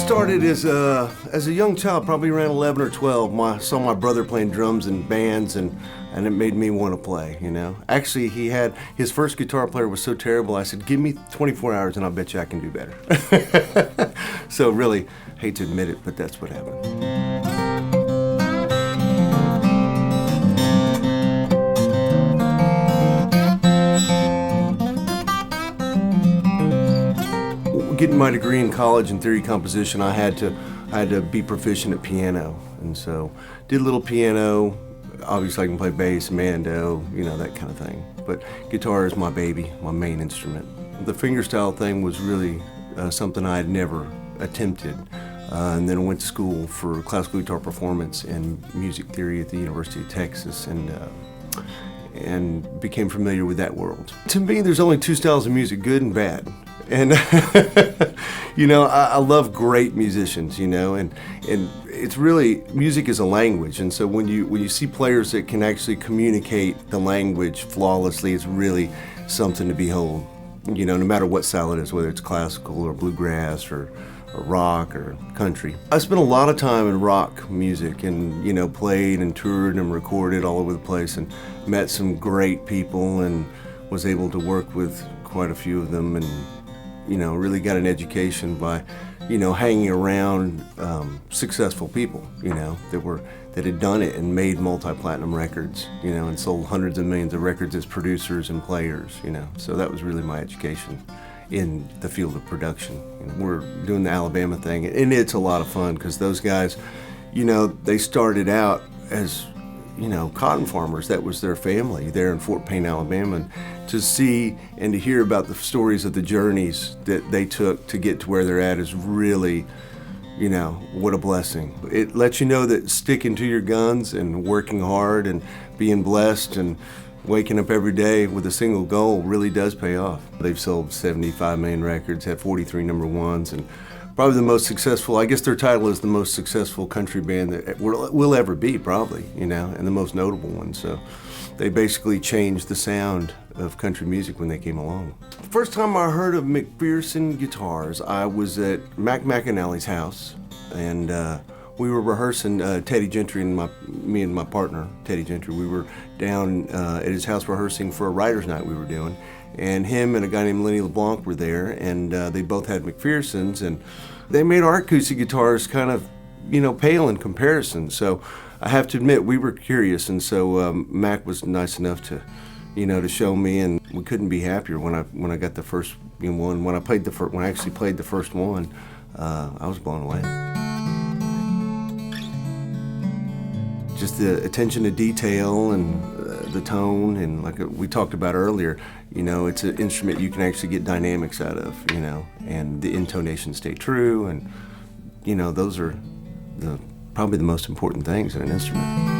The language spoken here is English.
started as a young child, probably around 11 or 12. I saw my brother playing drums in bands, and it made me want to play, you know. Actually, his first guitar player was so terrible, I said, give me 24 hours and I'll bet you I can do better. So really, hate to admit it, but that's what happened. Getting my degree in college in theory composition, I had to be proficient at piano, and so did a little piano. Obviously, I can play bass, mando, you know, that kind of thing. But guitar is my baby, my main instrument. The fingerstyle thing was really something I had never attempted, and then I went to school for classical guitar performance and music theory at the University of Texas, and became familiar with that world. To me, there's only two styles of music, good and bad. And, you know, I love great musicians, you know, and it's really, music is a language. And so when you see players that can actually communicate the language flawlessly, it's really something to behold, you know, no matter what style it is, whether it's classical or bluegrass or rock or country. I spent a lot of time in rock music and, you know, played and toured and recorded all over the place and met some great people and was able to work with quite a few of them, and you know, really got an education by, you know, hanging around successful people, you know, that had done it and made multi-platinum records, you know, and sold hundreds of millions of records as producers and players, you know. So that was really my education in the field of production. You know, we're doing the Alabama thing, and it's a lot of fun because those guys, you know, they started out as, you know, cotton farmers. That was their family there in Fort Payne, Alabama. And to see and to hear about the stories of the journeys that they took to get to where they're at is really, you know, what a blessing. It lets you know that sticking to your guns and working hard and being blessed and waking up every day with a single goal really does pay off. They've sold 75 million records, had 43 number ones, and probably the most successful, I guess their title is the most successful country band that will ever be, probably, you know, and the most notable one. So they basically changed the sound of country music when they came along. First time I heard of McPherson guitars, I was at Mac McAnally's house, and we were rehearsing. Teddy Gentry and me and my partner, Teddy Gentry, we were down at his house rehearsing for a writer's night we were doing. And him and a guy named Lenny LeBlanc were there, and they both had McPhersons, and they made our acoustic guitars kind of, you know, pale in comparison. So I have to admit, we were curious, and so Mac was nice enough to, you know, to show me, and we couldn't be happier when I got the first one. When I actually played the first one, I was blown away. Just the attention to detail and the tone, and like we talked about earlier, you know, it's an instrument you can actually get dynamics out of, you know, and the intonation stay true, and, you know, those are probably the most important things in an instrument.